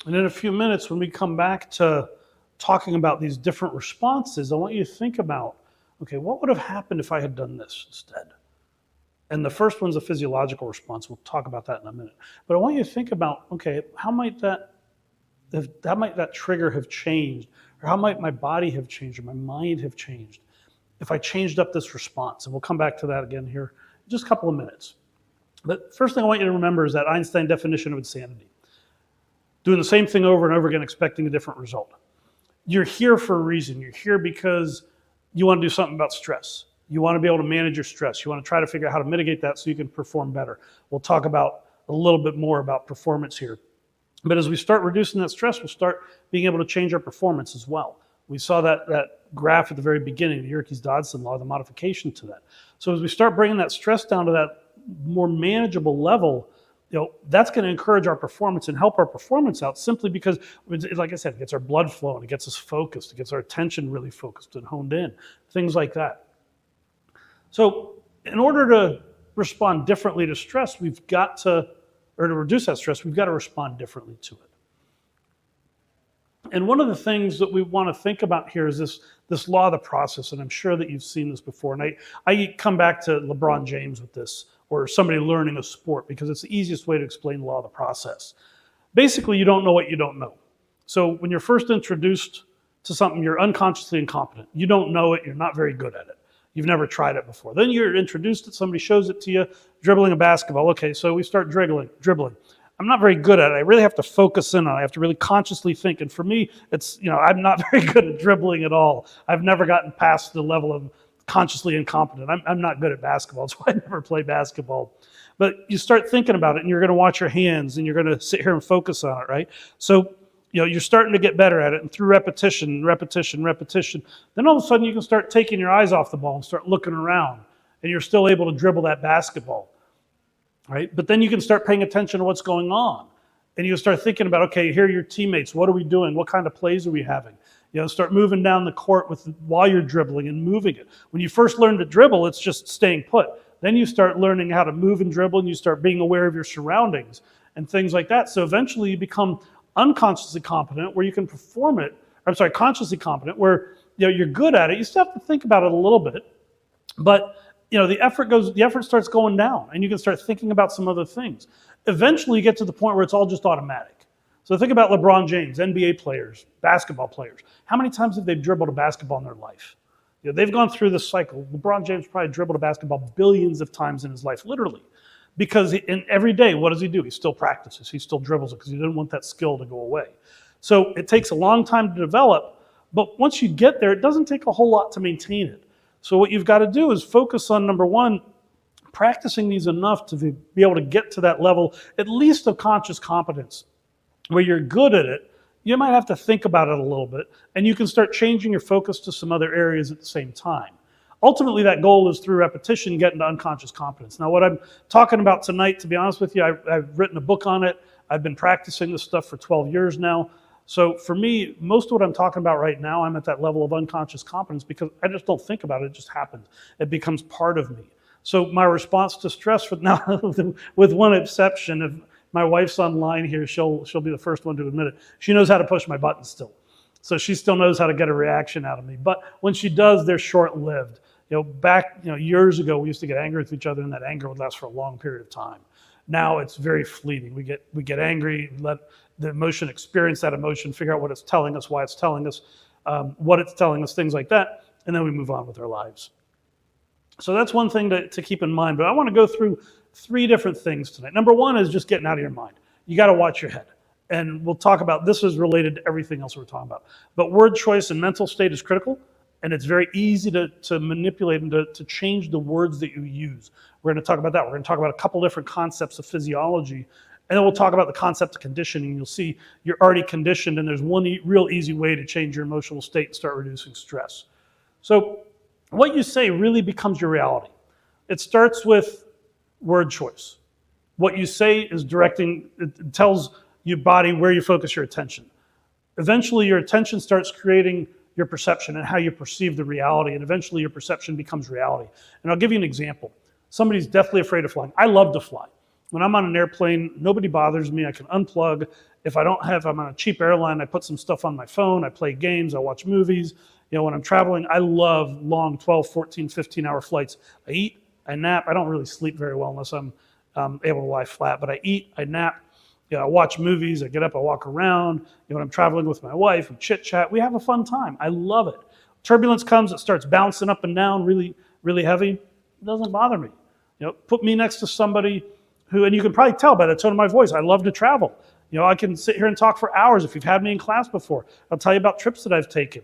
And in a few minutes, when we come back to talking about these different responses, I want you to think about, okay, what would have happened if I had done this instead? And the first one's a physiological response. We'll talk about that in a minute. But I want you to think about, okay, how might that trigger have changed? Or how might my body have changed or my mind have changed if I changed up this response? And we'll come back to that again here in just a couple of minutes. But first thing I want you to remember is that Einstein definition of insanity. Doing the same thing over and over again, expecting a different result. You're here for a reason. You're here because you want to do something about stress. You want to be able to manage your stress. You want to try to figure out how to mitigate that so you can perform better. We'll talk about a little bit more about performance here. But as we start reducing that stress, we'll start being able to change our performance as well. We saw that graph at the very beginning, the Yerkes-Dodson law, the modification to that. So as we start bringing that stress down to that more manageable level, that's going to encourage our performance and help our performance out simply because, like I said, it gets our blood flowing, it gets us focused, it gets our attention really focused and honed in, things like that. So in order to respond differently to stress, to reduce that stress, we've got to respond differently to it. And one of the things that we want to think about here is this law of the process, and I'm sure that you've seen this before. And I come back to LeBron James with this, or somebody learning a sport, because it's the easiest way to explain the law of the process. Basically, you don't know what you don't know. So when you're first introduced to something, you're unconsciously incompetent. You don't know it, you're not very good at it. You've never tried it before. Then you're introduced to it, somebody shows it to you, dribbling a basketball. Okay, so we start dribbling. I'm not very good at it. I really have to focus in on it. I have to really consciously think. And for me, it's, I'm not very good at dribbling at all. I've never gotten past the level of consciously incompetent. I'm not good at basketball. That's why I never play basketball. But you start thinking about it, and you're going to watch your hands, and you're going to sit here and focus on it, right? So, you're starting to get better at it, and through repetition, then all of a sudden you can start taking your eyes off the ball and start looking around, and you're still able to dribble that basketball, right? But then you can start paying attention to what's going on, and you start thinking about, okay, here are your teammates. What are we doing? What kind of plays are we having? Start moving down the court while you're dribbling and moving it. When you first learn to dribble, it's just staying put. Then you start learning how to move and dribble, and you start being aware of your surroundings and things like that. So eventually you become unconsciously competent, where you can perform it. Consciously competent, where you're good at it. You still have to think about it a little bit, but the effort starts going down, and you can start thinking about some other things. Eventually, you get to the point where it's all just automatic. So think about LeBron James, NBA players, basketball players. How many times have they dribbled a basketball in their life? They've gone through this cycle. LeBron James probably dribbled a basketball billions of times in his life, literally. Because every day, what does he do? He still practices. He still dribbles it because he didn't want that skill to go away. So it takes a long time to develop, but once you get there, it doesn't take a whole lot to maintain it. So what you've got to do is focus on, number one, practicing these enough to be able to get to that level, at least of conscious competence, where you're good at it. You might have to think about it a little bit, and you can start changing your focus to some other areas at the same time. Ultimately, that goal is through repetition, getting to unconscious competence. Now, what I'm talking about tonight, to be honest with you, I've written a book on it. I've been practicing this stuff for 12 years now. So for me, most of what I'm talking about right now, I'm at that level of unconscious competence because I just don't think about it. It just happens. It becomes part of me. So my response to stress, with one exception, if my wife's online here, she'll be the first one to admit it. She knows how to push my buttons still. So she still knows how to get a reaction out of me. But when she does, they're short-lived. Back years ago, we used to get angry with each other, and that anger would last for a long period of time. Now it's very fleeting. We get angry, let the emotion experience that emotion, figure out what it's telling us, why it's telling us, what it's telling us, things like that, and then we move on with our lives. So that's one thing to keep in mind. But I want to go through 3 different things tonight. Number one is just getting out of your mind. You got to watch your head. And we'll talk about, this is related to everything else we're talking about. But word choice and mental state is critical, and it's very easy to manipulate and to change the words that you use. We're going to talk about that. We're going to talk about a couple different concepts of physiology, and then we'll talk about the concept of conditioning. You'll see you're already conditioned, and there's one real easy way to change your emotional state and start reducing stress. So what you say really becomes your reality. It starts with word choice. What you say is directing, it tells your body where you focus your attention. Eventually, your attention starts creating your perception and how you perceive the reality, and eventually your perception becomes reality. And I'll give you an example. Somebody's deathly afraid of flying. I love to fly. When I'm on an airplane, nobody bothers me. I can unplug. If I'm on a cheap airline, I put some stuff on my phone. I play games. I watch movies. When I'm traveling, I love long 12, 14, 15-hour flights. I eat, I nap. I don't really sleep very well unless I'm able to lie flat, but I eat, I nap. I watch movies, I get up, I walk around. When I'm traveling with my wife, we chit chat. We have a fun time. I love it. Turbulence comes, it starts bouncing up and down really, really heavy. It doesn't bother me. Put me next to somebody who, and you can probably tell by the tone of my voice, I love to travel. I can sit here and talk for hours. If you've had me in class before, I'll tell you about trips that I've taken.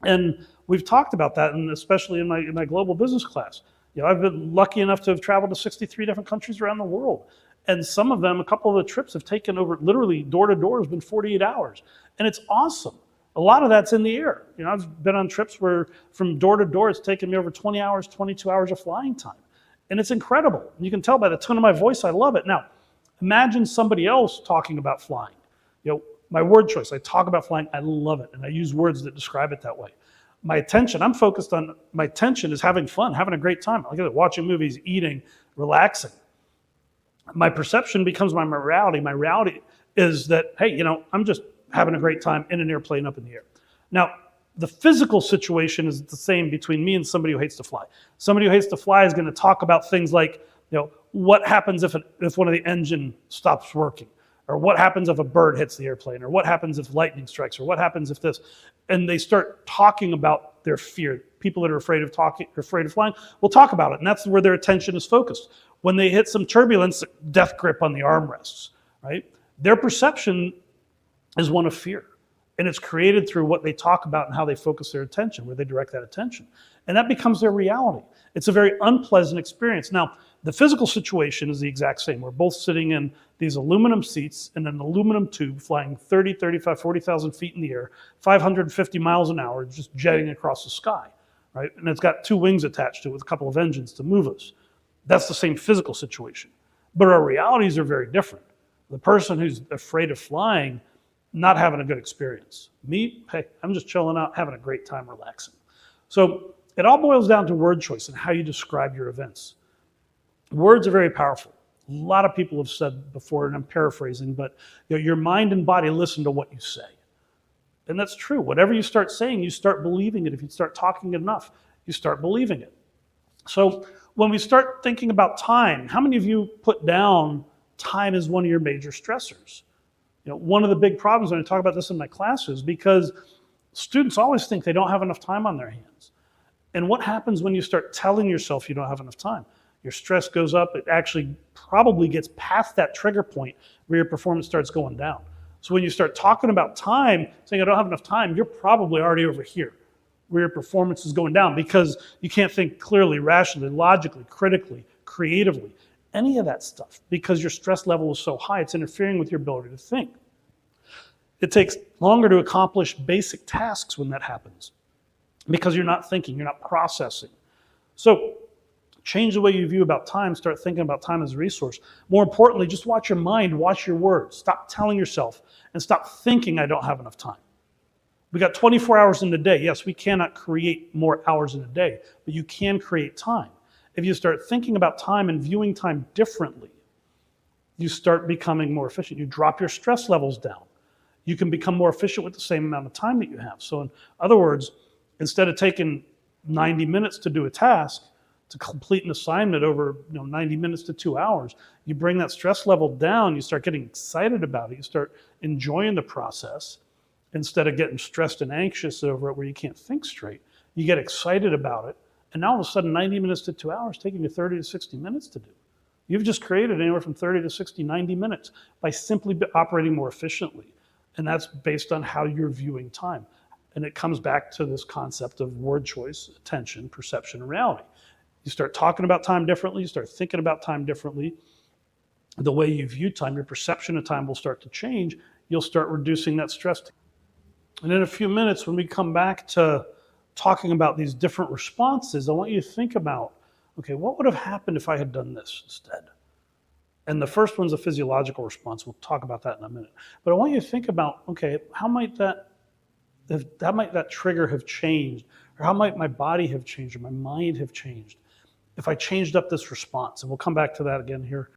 And we've talked about that, and especially in my global business class. I've been lucky enough to have traveled to 63 different countries around the world. And some of them, a couple of the trips have taken over, literally door to door has been 48 hours. And it's awesome. A lot of that's in the air. I've been on trips where from door to door, it's taken me over 20 hours, 22 hours of flying time. And it's incredible. You can tell by the tone of my voice, I love it. Now, imagine somebody else talking about flying. My word choice, I talk about flying, I love it. And I use words that describe it that way. My attention is having fun, having a great time. Look at it, watching movies, eating, relaxing. My perception becomes my reality. My reality is that, hey, I'm just having a great time in an airplane up in the air. Now, the physical situation is the same between me and somebody who hates to fly. Somebody who hates to fly is going to talk about things like, what happens if one of the engine stops working? Or what happens if a bird hits the airplane? Or what happens if lightning strikes? Or what happens if this? And they start talking about their fear. People that are afraid of flying will talk about it, and that's where their attention is focused. When they hit some turbulence, death grip on the armrests, right? Their perception is one of fear. And it's created through what they talk about and how they focus their attention, where they direct that attention. And that becomes their reality. It's a very unpleasant experience. Now, the physical situation is the exact same. We're both sitting in these aluminum seats in an aluminum tube flying 30, 35, 40,000 feet in the air, 550 miles an hour, just jetting across the sky, right? And it's got two wings attached to it with a couple of engines to move us. That's the same physical situation. But our realities are very different. The person who's afraid of flying, not having a good experience. Me, hey, I'm just chilling out, having a great time, relaxing. So it all boils down to word choice and how you describe your events. Words are very powerful. A lot of people have said before, and I'm paraphrasing, but your mind and body listen to what you say. And that's true. Whatever you start saying, you start believing it. If you start talking enough, you start believing it. So when we start thinking about time, how many of you put down time as one of your major stressors? One of the big problems when I talk about this in my classes, because students always think they don't have enough time on their hands. And what happens when you start telling yourself you don't have enough time? Your stress goes up. It actually probably gets past that trigger point where your performance starts going down. So when you start talking about time, saying I don't have enough time, you're probably already over here where your performance is going down because you can't think clearly, rationally, logically, critically, creatively, any of that stuff, because your stress level is so high, it's interfering with your ability to think. It takes longer to accomplish basic tasks when that happens because you're not thinking, you're not processing. So change the way you view about time, start thinking about time as a resource. More importantly, just watch your mind, watch your words. Stop telling yourself and stop thinking I don't have enough time. We got 24 hours in the day. Yes, we cannot create more hours in a day, but you can create time. If you start thinking about time and viewing time differently, you start becoming more efficient. You drop your stress levels down. You can become more efficient with the same amount of time that you have. So in other words, instead of taking 90 minutes to do a task, to complete an assignment over 90 minutes to 2 hours, you bring that stress level down, you start getting excited about it, you start enjoying the process instead of getting stressed and anxious over it where you can't think straight. You get excited about it, and now all of a sudden 90 minutes to 2 hours taking you 30 to 60 minutes to do. You've just created anywhere from 30 to 60, 90 minutes by simply operating more efficiently. And that's based on how you're viewing time. And it comes back to this concept of word choice, attention, perception, and reality. You start talking about time differently, you start thinking about time differently. The way you view time, your perception of time will start to change. You'll start reducing that stress. And in a few minutes, when we come back to talking about these different responses, I want you to think about, okay, what would have happened if I had done this instead? And the first one's a physiological response. We'll talk about that in a minute. But I want you to think about, okay, how might that trigger have changed? Or how might my body have changed or my mind have changed if I changed up this response? And we'll come back to that again here